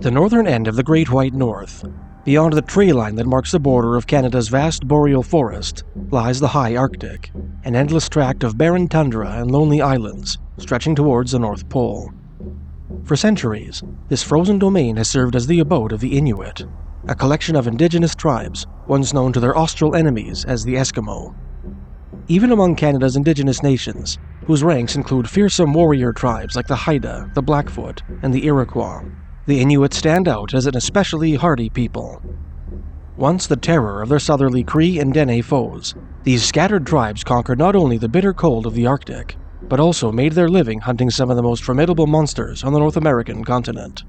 The northern end of the Great White North, beyond the tree line that marks the border of Canada's vast boreal forest, lies the high Arctic, an endless tract of barren tundra and lonely islands stretching towards the North Pole. For centuries, this frozen domain has served as the abode of the Inuit, a collection of indigenous tribes once known to their austral enemies as the Eskimo. Even among Canada's indigenous nations, whose ranks include fearsome warrior tribes like the Haida, the Blackfoot, and the Iroquois, the Inuit stand out as an especially hardy people. Once the terror of their southerly Cree and Dene foes, these scattered tribes conquered not only the bitter cold of the Arctic, but also made their living hunting some of the most formidable monsters on the North American continent.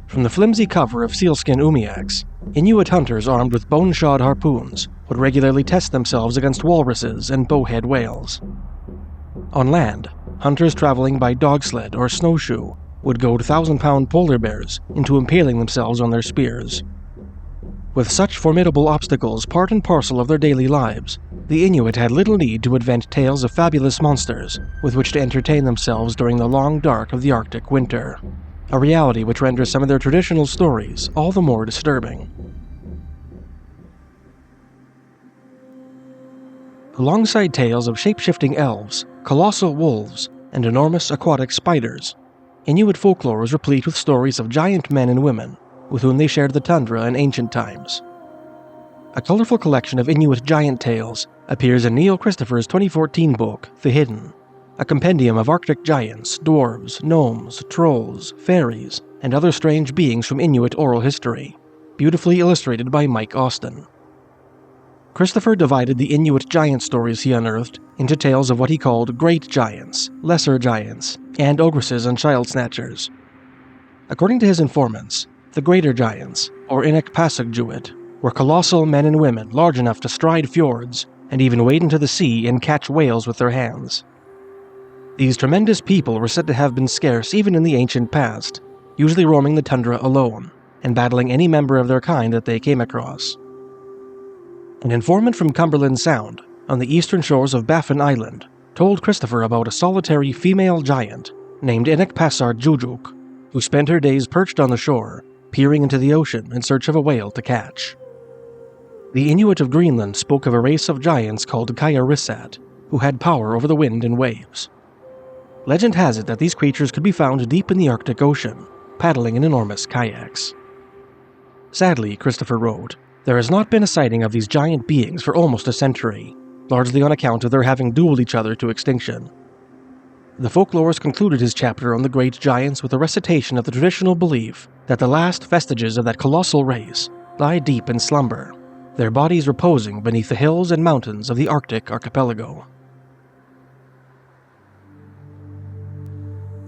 From the flimsy cover of sealskin umiaks, Inuit hunters armed with bone-shod harpoons would regularly test themselves against walruses and bowhead whales. On land, hunters traveling by dog sled or snowshoe would goad 1,000-pound polar bears into impaling themselves on their spears. With such formidable obstacles part and parcel of their daily lives, the Inuit had little need to invent tales of fabulous monsters with which to entertain themselves during the long dark of the Arctic winter, a reality which renders some of their traditional stories all the more disturbing. Alongside tales of shape-shifting elves, colossal wolves, and enormous aquatic spiders, Inuit folklore is replete with stories of giant men and women with whom they shared the tundra in ancient times. A colorful collection of Inuit giant tales appears in Neil Christopher's 2014 book, The Hidden, a compendium of Arctic giants, dwarves, gnomes, trolls, fairies, and other strange beings from Inuit oral history, beautifully illustrated by Mike Austin. Christopher divided the Inuit giant stories he unearthed into tales of what he called great giants, lesser giants, and ogresses and child snatchers. According to his informants, the greater giants, or Inugpasugssuk, were colossal men and women large enough to stride fjords and even wade into the sea and catch whales with their hands. These tremendous people were said to have been scarce even in the ancient past, usually roaming the tundra alone and battling any member of their kind that they came across. An informant from Cumberland Sound, on the eastern shores of Baffin Island, told Christopher about a solitary female giant named Inugpasugssuk, who spent her days perched on the shore, peering into the ocean in search of a whale to catch. The Inuit of Greenland spoke of a race of giants called Kaiarisat, who had power over the wind and waves. Legend has it that these creatures could be found deep in the Arctic Ocean, paddling in enormous kayaks. Sadly, Christopher wrote, there has not been a sighting of these giant beings for almost a century, largely on account of their having dueled each other to extinction. The folklorist concluded his chapter on the great giants with a recitation of the traditional belief that the last vestiges of that colossal race lie deep in slumber, their bodies reposing beneath the hills and mountains of the Arctic archipelago.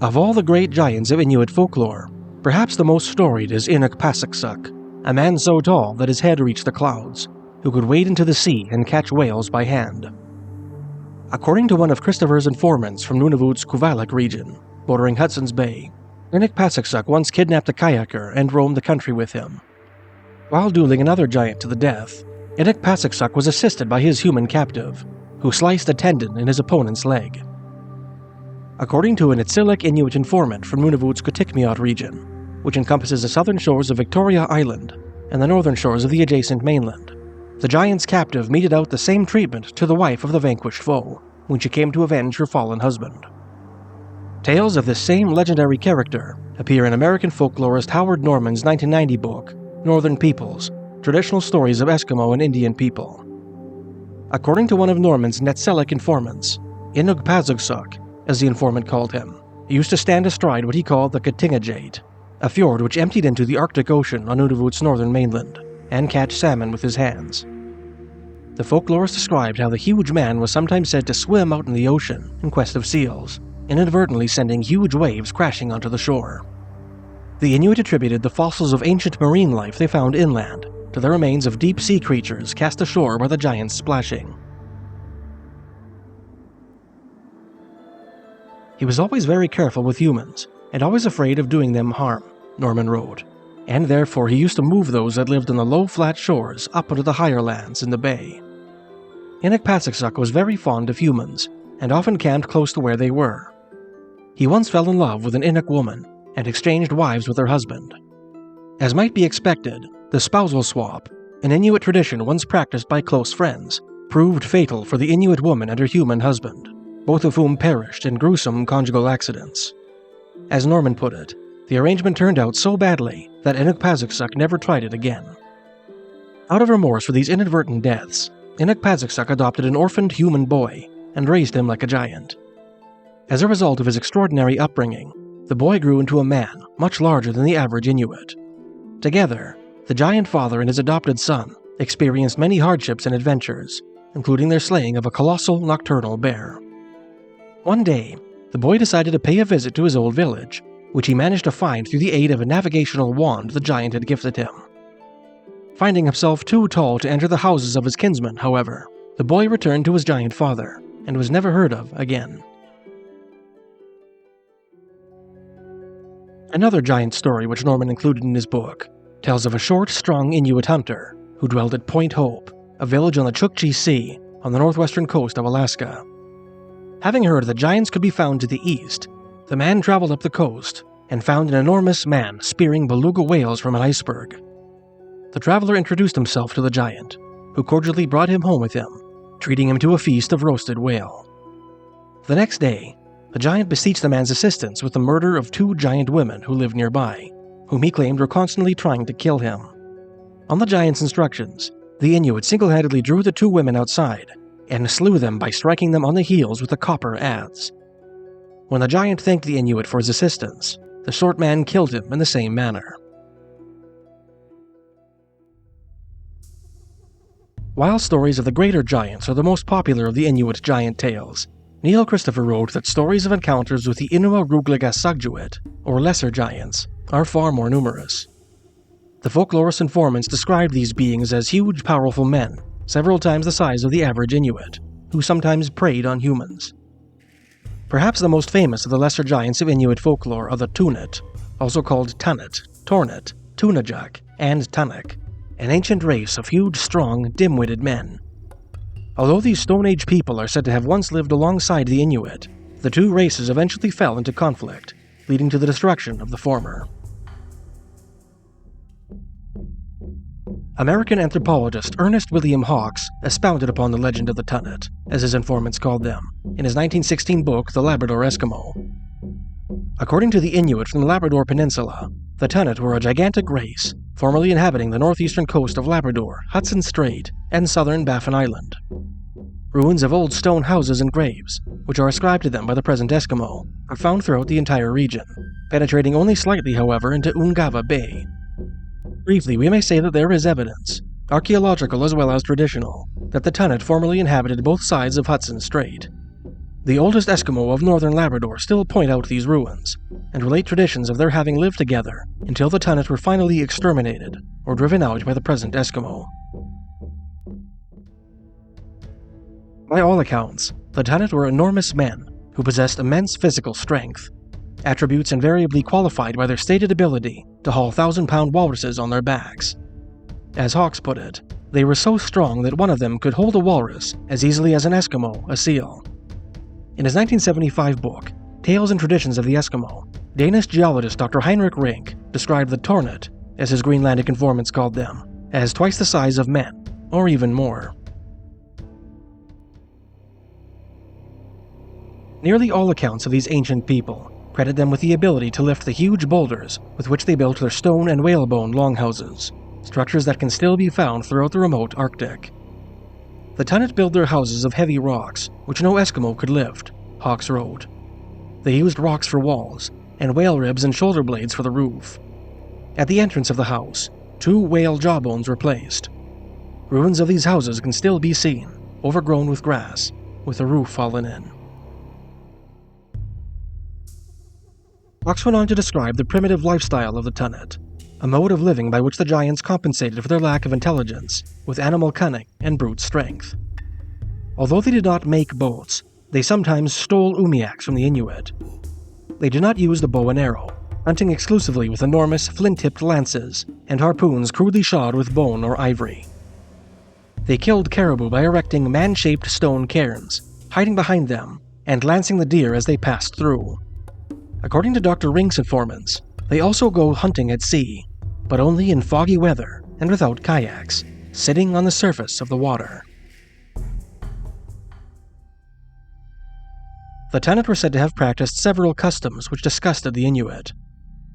Of all the great giants of Inuit folklore, perhaps the most storied is Inugpasugssuk, a man so tall that his head reached the clouds, who could wade into the sea and catch whales by hand. According to one of Christopher's informants from Nunavut's Kuvaluk region, bordering Hudson's Bay, Inugpasugssuk once kidnapped a kayaker and roamed the country with him. While dueling another giant to the death, Inugpasugssuk was assisted by his human captive, who sliced a tendon in his opponent's leg. According to an Itsilik Inuit informant from Nunavut's Kitikmeot region, which encompasses the southern shores of Victoria Island and the northern shores of the adjacent mainland, the giant's captive meted out the same treatment to the wife of the vanquished foe when she came to avenge her fallen husband. Tales of this same legendary character appear in American folklorist Howard Norman's 1990 book, Northern Peoples, Traditional Stories of Eskimo and Indian People. According to one of Norman's Netselik informants, Inugpasugssuk, as the informant called him, used to stand astride what he called the Katingajate, a fjord which emptied into the Arctic Ocean on Nunavut's northern mainland, and catch salmon with his hands. The folklorist described how the huge man was sometimes said to swim out in the ocean in quest of seals, inadvertently sending huge waves crashing onto the shore. The Inuit attributed the fossils of ancient marine life they found inland to the remains of deep-sea creatures cast ashore by the giant's splashing. He was always very careful with humans, and always afraid of doing them harm, Norman wrote, and therefore he used to move those that lived on the low flat shores up into the higher lands in the bay. Inugpasugssuk was very fond of humans, and often camped close to where they were. He once fell in love with an Inuk woman, and exchanged wives with her husband, As might be expected, the spousal swap, an Inuit tradition once practiced by close friends, proved fatal for the Inuit woman and her human husband, both of whom perished in gruesome conjugal accidents. As Norman put it, the arrangement turned out so badly that Inugpasugssuk never tried it again. Out of remorse for these inadvertent deaths, Inugpasugssuk adopted an orphaned human boy and raised him like a giant. As a result of his extraordinary upbringing, the boy grew into a man much larger than the average Inuit. Together, the giant father and his adopted son experienced many hardships and adventures, including their slaying of a colossal nocturnal bear. One day, the boy decided to pay a visit to his old village, which he managed to find through the aid of a navigational wand the giant had gifted him. Finding himself too tall to enter the houses of his kinsmen, however, the boy returned to his giant father and was never heard of again. Another giant story which Norman included in his book tells of a short, strong Inuit hunter who dwelled at Point Hope, a village on the Chukchi Sea on the northwestern coast of Alaska. Having heard that giants could be found to the east, the man traveled up the coast and found an enormous man spearing beluga whales from an iceberg. The traveler introduced himself to the giant, who cordially brought him home with him, treating him to a feast of roasted whale. The next day, the giant beseeched the man's assistance with the murder of 2 giant women who lived nearby, whom he claimed were constantly trying to kill him. On the giant's instructions, the Inuit single-handedly drew the 2 women outside and slew them by striking them on the heels with a copper adze. When the giant thanked the Inuit for his assistance, the short man killed him in the same manner. While stories of the greater giants are the most popular of the Inuit giant tales, Neil Christopher wrote that stories of encounters with the Inugpasugssuk, or lesser giants, are far more numerous. The folklorist informants described these beings as huge, powerful men, several times the size of the average Inuit, who sometimes preyed on humans. Perhaps the most famous of the lesser giants of Inuit folklore are the Tunnit, also called Tunnit, Tornit, Tunajak, and Tunnik, an ancient race of huge, strong, dim-witted men. Although these Stone Age people are said to have once lived alongside the Inuit, the 2 races eventually fell into conflict, leading to the destruction of the former. American anthropologist Ernest William Hawks expounded upon the legend of the Tunnit, as his informants called them, in his 1916 book The Labrador Eskimo. According to the Inuit from the Labrador Peninsula, the Tunnit were a gigantic race, formerly inhabiting the northeastern coast of Labrador, Hudson Strait, and southern Baffin Island. Ruins of old stone houses and graves, which are ascribed to them by the present Eskimo, are found throughout the entire region, penetrating only slightly, however, into Ungava Bay. Briefly, we may say that there is evidence, archaeological as well as traditional, that the Tunnit formerly inhabited both sides of Hudson Strait. The oldest Eskimo of northern Labrador still point out these ruins, and relate traditions of their having lived together until the Tunnit were finally exterminated or driven out by the present Eskimo. By all accounts, the Tunnit were enormous men who possessed immense physical strength, attributes invariably qualified by their stated ability to haul 1,000-pound walruses on their backs. As Hawks put it, they were so strong that one of them could hold a walrus as easily as an Eskimo a seal. In his 1975 book, Tales and Traditions of the Eskimo, Danish geologist Dr. Heinrich Rink described the Tornit, as his Greenlandic informants called them, as twice the size of men, or even more. Nearly all accounts of these ancient people credit them with the ability to lift the huge boulders with which they built their stone and whalebone longhouses, structures that can still be found throughout the remote Arctic. The Tunnit built their houses of heavy rocks, which no Eskimo could lift, Hawks wrote. They used rocks for walls, and whale ribs and shoulder blades for the roof. At the entrance of the house, 2 whale jawbones were placed. Ruins of these houses can still be seen, overgrown with grass, with the roof fallen in. Hawks went on to describe the primitive lifestyle of the Tunnit, a mode of living by which the giants compensated for their lack of intelligence with animal cunning and brute strength. Although they did not make boats, they sometimes stole umiaks from the Inuit. They did not use the bow and arrow, hunting exclusively with enormous flint-tipped lances and harpoons crudely shod with bone or ivory. They killed caribou by erecting man-shaped stone cairns, hiding behind them, and lancing the deer as they passed through. According to Dr. Rink's informants, they also go hunting at sea. but only in foggy weather and without kayaks, sitting on the surface of the water. The Tunnit were said to have practiced several customs which disgusted the Inuit.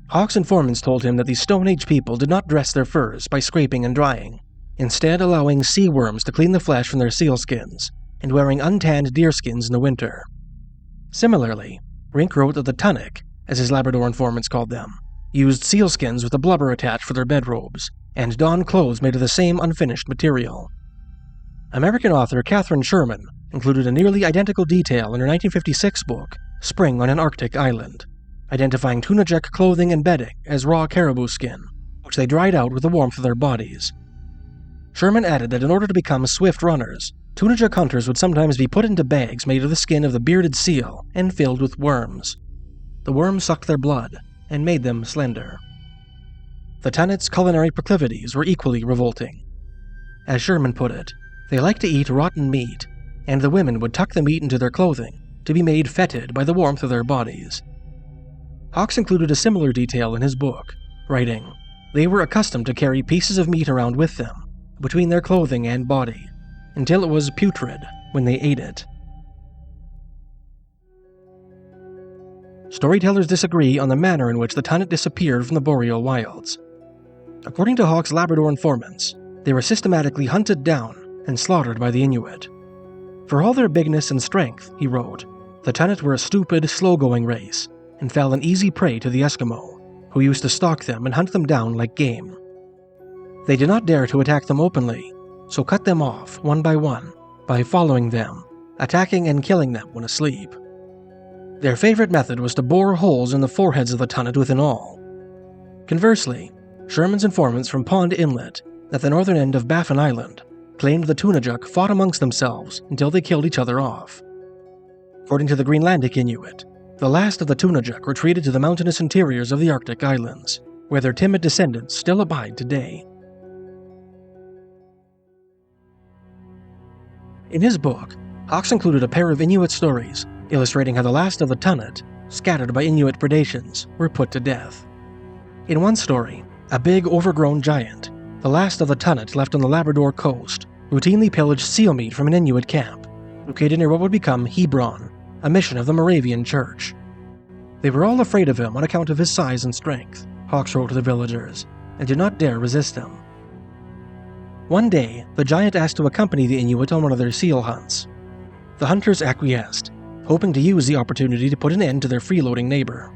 Hawk's informants told him that these Stone Age people did not dress their furs by scraping and drying, instead allowing sea worms to clean the flesh from their sealskins, and wearing untanned deerskins in the winter. Similarly, Rink wrote that the Tunnit, as his Labrador informants called them, used sealskins with a blubber attached for their bedrobes, and donned clothes made of the same unfinished material. American author Catherine Sherman included a nearly identical detail in her 1956 book, Spring on an Arctic Island, identifying Tunajak clothing and bedding as raw caribou skin, which they dried out with the warmth of their bodies. Sherman added that in order to become swift runners, Tunajak hunters would sometimes be put into bags made of the skin of the bearded seal and filled with worms. The worms sucked their blood and made them slender. The Tunnit's culinary proclivities were equally revolting. As Sherman put it, they liked to eat rotten meat, and the women would tuck the meat into their clothing to be made fetid by the warmth of their bodies. Hawks included a similar detail in his book, writing, "They were accustomed to carry pieces of meat around with them, between their clothing and body, until it was putrid when they ate it." Storytellers disagree on the manner in which the Tunnit disappeared from the boreal wilds. According to Hawk's Labrador informants, they were systematically hunted down and slaughtered by the Inuit. For all their bigness and strength, he wrote, the Tunnit were a stupid, slow-going race, and fell an easy prey to the Eskimo, who used to stalk them and hunt them down like game. They did not dare to attack them openly, so cut them off one by following them, attacking and killing them when asleep. Their favorite method was to bore holes in the foreheads of the Tunnit with an awl. Conversely, Sherman's informants from Pond Inlet, at the northern end of Baffin Island, claimed the Tunajuk fought amongst themselves until they killed each other off. According to the Greenlandic Inuit, the last of the Tunajuk retreated to the mountainous interiors of the Arctic Islands, where their timid descendants still abide today. In his book, Hawks included a pair of Inuit stories illustrating how the last of the Tunnit, scattered by Inuit predations, were put to death. In one story, a big, overgrown giant, the last of the Tunnit left on the Labrador coast, routinely pillaged seal meat from an Inuit camp, located near what would become Hebron, a mission of the Moravian Church. They were all afraid of him on account of his size and strength, Hawks wrote to the villagers, and did not dare resist him. One day, the giant asked to accompany the Inuit on one of their seal hunts. The hunters acquiesced, hoping to use the opportunity to put an end to their freeloading neighbor.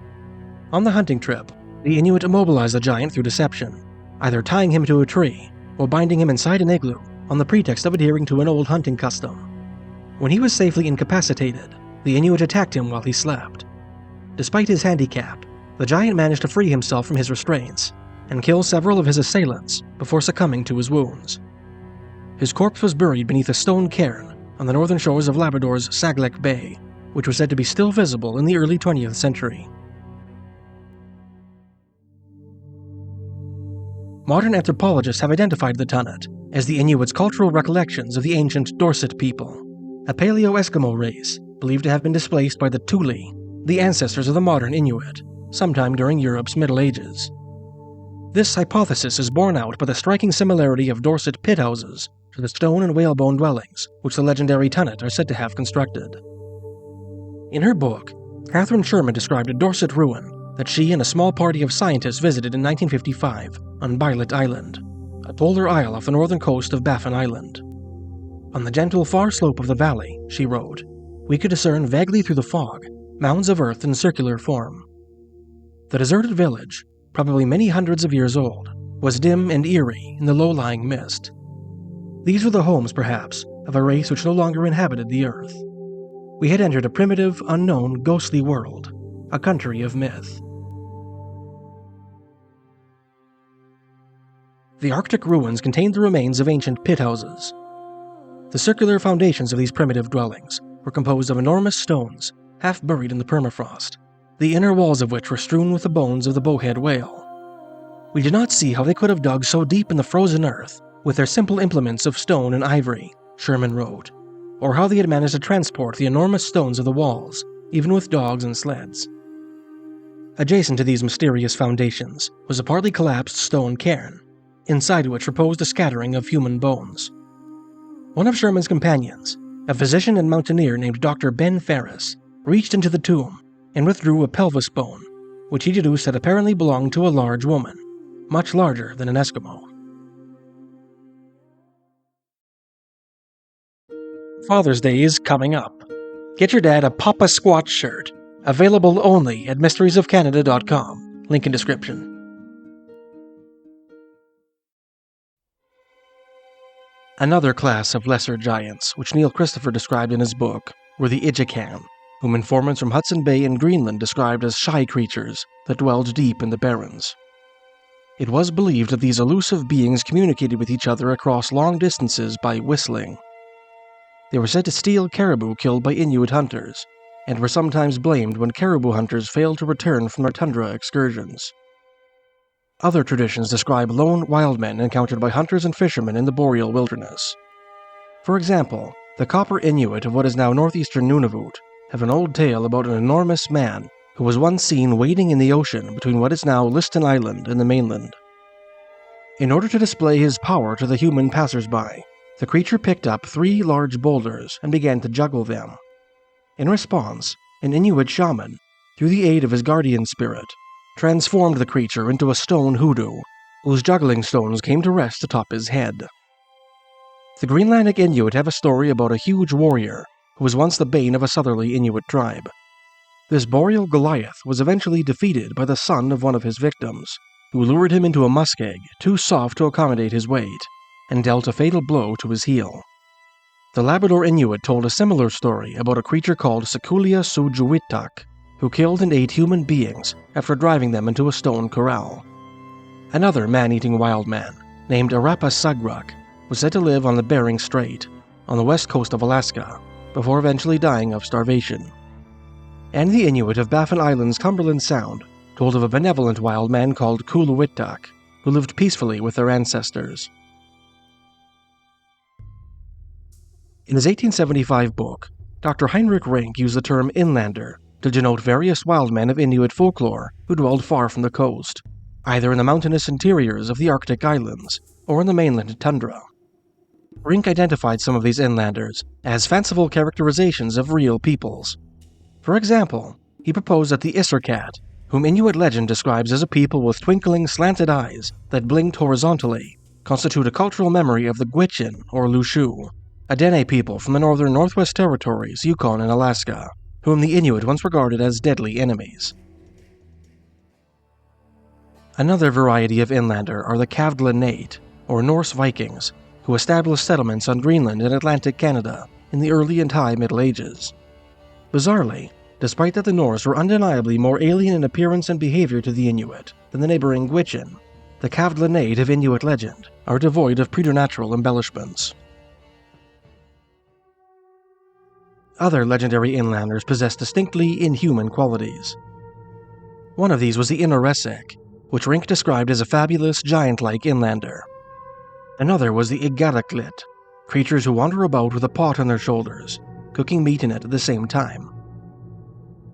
On the hunting trip, the Inuit immobilized the giant through deception, either tying him to a tree or binding him inside an igloo on the pretext of adhering to an old hunting custom. When he was safely incapacitated, the Inuit attacked him while he slept. Despite his handicap, the giant managed to free himself from his restraints and kill several of his assailants before succumbing to his wounds. His corpse was buried beneath a stone cairn on the northern shores of Labrador's Saglek Bay, which was said to be still visible in the early 20th century. Modern anthropologists have identified the Tunnit as the Inuits' cultural recollections of the ancient Dorset people, a Paleo-Eskimo race believed to have been displaced by the Thule, the ancestors of the modern Inuit, sometime during Europe's Middle Ages. This hypothesis is borne out by the striking similarity of Dorset pit houses to the stone and whalebone dwellings which the legendary Tunnit are said to have constructed. In her book, Catherine Sherman described a Dorset ruin that she and a small party of scientists visited in 1955 on Bylot Island, a polar isle off the northern coast of Baffin Island. On the gentle far slope of the valley, she wrote, we could discern vaguely through the fog mounds of earth in circular form. The deserted village, probably many hundreds of years old, was dim and eerie in the low-lying mist. These were the homes, perhaps, of a race which no longer inhabited the earth. We had entered a primitive, unknown, ghostly world, a country of myth. The Arctic ruins contained the remains of ancient pit houses. The circular foundations of these primitive dwellings were composed of enormous stones, half buried in the permafrost, the inner walls of which were strewn with the bones of the bowhead whale. We did not see how they could have dug so deep in the frozen earth with their simple implements of stone and ivory, Sherman wrote, or how they had managed to transport the enormous stones of the walls, even with dogs and sleds. Adjacent to these mysterious foundations was a partly collapsed stone cairn, inside which reposed a scattering of human bones. One of Sherman's companions, a physician and mountaineer named Dr. Ben Ferris, reached into the tomb and withdrew a pelvis bone, which he deduced had apparently belonged to a large woman, much larger than an Eskimo. Father's Day is coming up. Get your dad a Papa Squatch shirt, available only at mysteriesofcanada.com. Link in description. Another class of lesser giants, which Neil Christopher described in his book, were the Inuit, whom informants from Hudson Bay and Greenland described as shy creatures that dwelled deep in the barrens. It was believed that these elusive beings communicated with each other across long distances by whistling. They were said to steal caribou killed by Inuit hunters, and were sometimes blamed when caribou hunters failed to return from their tundra excursions. Other traditions describe lone wild men encountered by hunters and fishermen in the boreal wilderness. For example, the Copper Inuit of what is now northeastern Nunavut have an old tale about an enormous man who was once seen wading in the ocean between what is now Liston Island and the mainland. In order to display his power to the human passersby, the creature picked up 3 large boulders and began to juggle them. In response, an Inuit shaman, through the aid of his guardian spirit, transformed the creature into a stone hoodoo, whose juggling stones came to rest atop his head. The Greenlandic Inuit have a story about a huge warrior who was once the bane of a southerly Inuit tribe. This boreal Goliath was eventually defeated by the son of one of his victims, who lured him into a muskeg too soft to accommodate his weight, and dealt a fatal blow to his heel. The Labrador Inuit told a similar story about a creature called Pseujuwitak, who killed and ate human beings after driving them into a stone corral. Another man-eating wild man, named Inugpasugssuk, was said to live on the Bering Strait, on the west coast of Alaska, before eventually dying of starvation. And the Inuit of Baffin Island's Cumberland Sound told of a benevolent wild man called Kuluwitak, who lived peacefully with their ancestors. In his 1875 book, Dr. Heinrich Rink used the term inlander to denote various wild men of Inuit folklore who dwelled far from the coast, either in the mountainous interiors of the Arctic islands or in the mainland tundra. Rink identified some of these inlanders as fanciful characterizations of real peoples. For example, he proposed that the Isserkat, whom Inuit legend describes as a people with twinkling, slanted eyes that blinked horizontally, constitute a cultural memory of the Gwich'in, or Lushu, a Dene people from the northern Northwest Territories, Yukon, and Alaska, whom the Inuit once regarded as deadly enemies. Another variety of inlander are the Kavdlanate, or Norse Vikings, who established settlements on Greenland and Atlantic Canada in the early and high Middle Ages. Bizarrely, despite that the Norse were undeniably more alien in appearance and behavior to the Inuit than the neighboring Gwich'in, the Kavdlanate of Inuit legend are devoid of preternatural embellishments. Other legendary inlanders possess distinctly inhuman qualities. One of these was the Ogresses, which Rink described as a fabulous, giant-like inlander. Another was the Iggaraklit, creatures who wander about with a pot on their shoulders, cooking meat in it at the same time.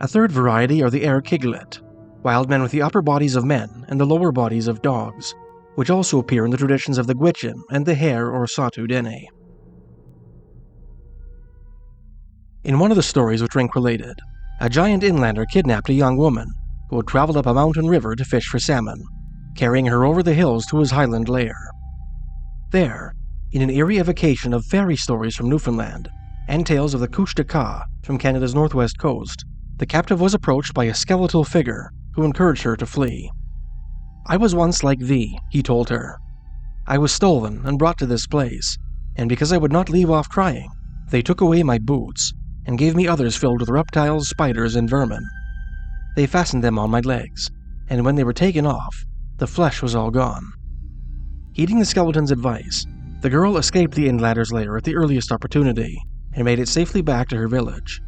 A third variety are the Erkiglit, wild men with the upper bodies of men and the lower bodies of dogs, which also appear in the traditions of the Gwich'in and the Hare or Satu Dene. In one of the stories which Rink related, a giant inlander kidnapped a young woman who had traveled up a mountain river to fish for salmon, carrying her over the hills to his highland lair. There, in an eerie evocation of fairy stories from Newfoundland and tales of the Couche de Ca from Canada's northwest coast, the captive was approached by a skeletal figure who encouraged her to flee. "I was once like thee," he told her. "I was stolen and brought to this place, and because I would not leave off crying, they took away my boots and gave me others filled with reptiles, spiders, and vermin. They fastened them on my legs, and when they were taken off, the flesh was all gone." Heeding the skeleton's advice, the girl escaped the inlander's lair at the earliest opportunity and made it safely back to her village.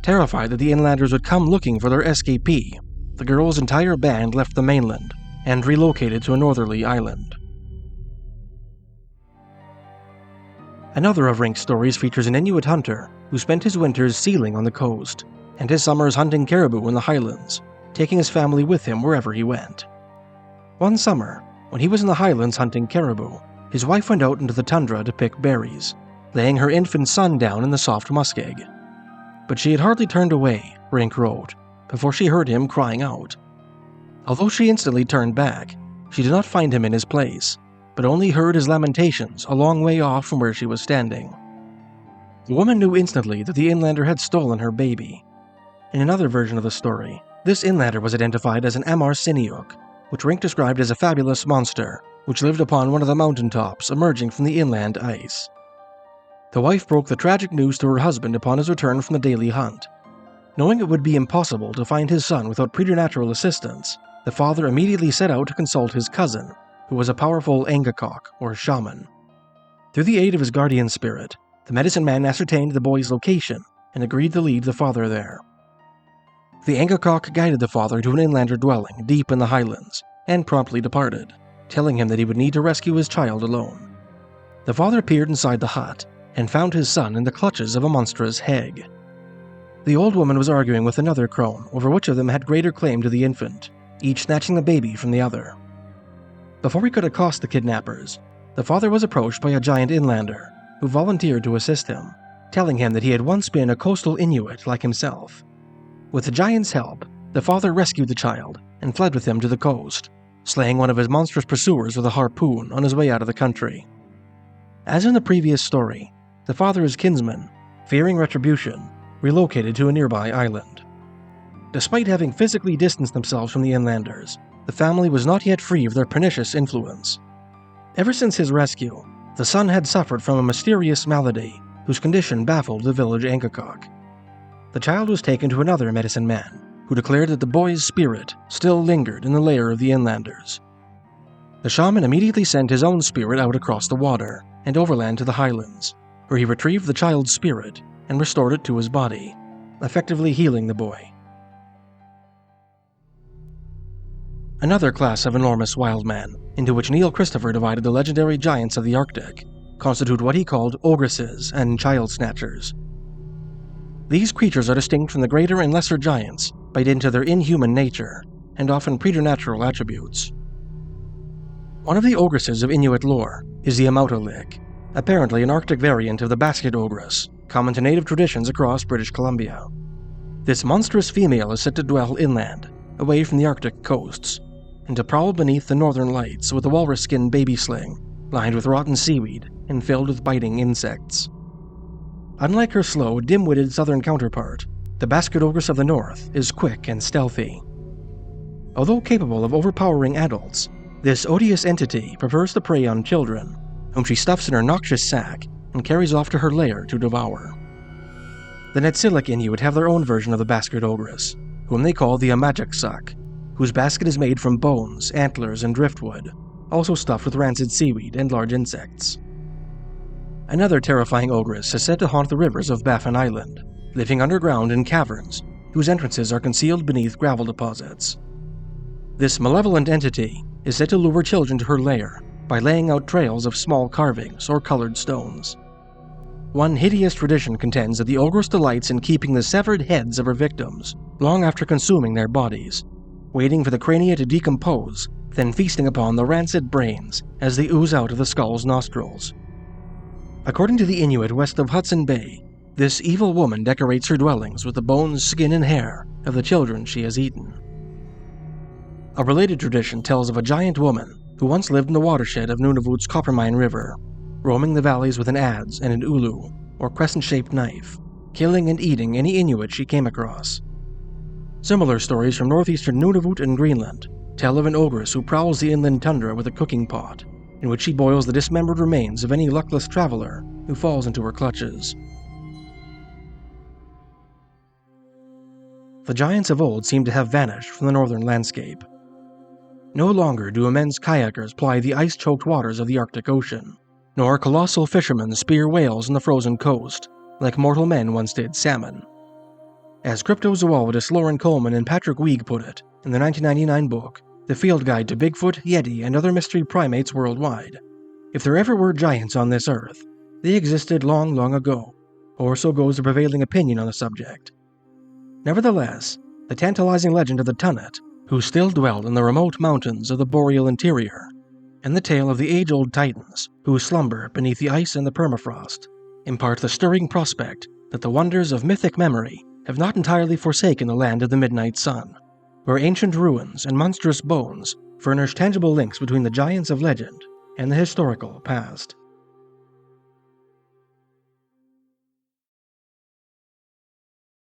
Terrified that the inlanders would come looking for their escapee, the girl's entire band left the mainland and relocated to a northerly island. Another of Rink's stories features an Inuit hunter who spent his winters sealing on the coast and his summers hunting caribou in the highlands, taking his family with him wherever he went. One summer, when he was in the highlands hunting caribou, his wife went out into the tundra to pick berries, laying her infant son down in the soft muskeg. But she had hardly turned away, Rink wrote, before she heard him crying out. Although she instantly turned back, she did not find him in his place, but only heard his lamentations a long way off from where she was standing. The woman knew instantly that the inlander had stolen her baby. In another version of the story, this inlander was identified as an Siniyuk, which Rink described as a fabulous monster which lived upon one of the mountain tops emerging from the inland ice. The wife broke the tragic news to her husband upon his return from the daily hunt. Knowing it would be impossible to find his son without preternatural assistance, the father immediately set out to consult his cousin, who was a powerful Angakok, or shaman. Through the aid of his guardian spirit, the medicine man ascertained the boy's location and agreed to lead the father there. The Angakok guided the father to an inlander dwelling deep in the highlands and promptly departed, telling him that he would need to rescue his child alone. The father appeared inside the hut and found his son in the clutches of a monstrous hag. The old woman was arguing with another crone over which of them had greater claim to the infant, each snatching the baby from the other. Before he could accost the kidnappers, the father was approached by a giant inlander who volunteered to assist him, telling him that he had once been a coastal Inuit like himself. With the giant's help, the father rescued the child and fled with him to the coast, slaying one of his monstrous pursuers with a harpoon on his way out of the country. As in the previous story, the father's kinsmen, fearing retribution, relocated to a nearby island. Despite having physically distanced themselves from the inlanders, the family was not yet free of their pernicious influence. Ever since his rescue, the son had suffered from a mysterious malady whose condition baffled the village Angakok. The child was taken to another medicine man, who declared that the boy's spirit still lingered in the lair of the inlanders. The shaman immediately sent his own spirit out across the water and overland to the highlands, where he retrieved the child's spirit and restored it to his body, effectively healing the boy. Another class of enormous wild man, into which Neil Christopher divided the legendary giants of the Arctic, constitute what he called Ogresses and child snatchers. These creatures are distinct from the greater and lesser giants by dint of their inhuman nature, and often preternatural attributes. One of the ogresses of Inuit lore is the Amautalik, apparently an Arctic variant of the basket ogress, common to native traditions across British Columbia. This monstrous female is said to dwell inland, away from the Arctic coasts, and to prowl beneath the northern lights with a walrus-skin baby sling, lined with rotten seaweed and filled with biting insects. Unlike her slow, dim-witted southern counterpart, the basket ogress of the north is quick and stealthy. Although capable of overpowering adults, this odious entity prefers to prey on children, whom she stuffs in her noxious sack and carries off to her lair to devour. The Netsilik Inuit have their own version of the basket ogress, whom they call the Inugpasugssuk, whose basket is made from bones, antlers, and driftwood, also stuffed with rancid seaweed and large insects. Another terrifying ogress is said to haunt the rivers of Baffin Island, living underground in caverns, whose entrances are concealed beneath gravel deposits. This malevolent entity is said to lure children to her lair by laying out trails of small carvings or colored stones. One hideous tradition contends that the ogress delights in keeping the severed heads of her victims long after consuming their bodies, waiting for the crania to decompose, then feasting upon the rancid brains as they ooze out of the skull's nostrils. According to the Inuit west of Hudson Bay, this evil woman decorates her dwellings with the bones, skin, and hair of the children she has eaten. A related tradition tells of a giant woman who once lived in the watershed of Nunavut's Coppermine River, roaming the valleys with an adze and an ulu, or crescent-shaped knife, killing and eating any Inuit she came across. Similar stories from northeastern Nunavut and Greenland tell of an ogress who prowls the inland tundra with a cooking pot, in which she boils the dismembered remains of any luckless traveler who falls into her clutches. The giants of old seem to have vanished from the northern landscape. No longer do immense kayakers ply the ice-choked waters of the Arctic Ocean, nor colossal fishermen spear whales on the frozen coast, like mortal men once did salmon. As cryptozoologist Lauren Coleman and Patrick Weig put it in their 1999 book, The Field Guide to Bigfoot, Yeti, and Other Mystery Primates Worldwide, if there ever were giants on this earth, they existed long, long ago, or so goes the prevailing opinion on the subject. Nevertheless, the tantalizing legend of the Tunnit, who still dwell in the remote mountains of the boreal interior, and the tale of the age-old titans who slumber beneath the ice and the permafrost, impart the stirring prospect that the wonders of mythic memory have not entirely forsaken the land of the midnight sun, where ancient ruins and monstrous bones furnish tangible links between the giants of legend and the historical past.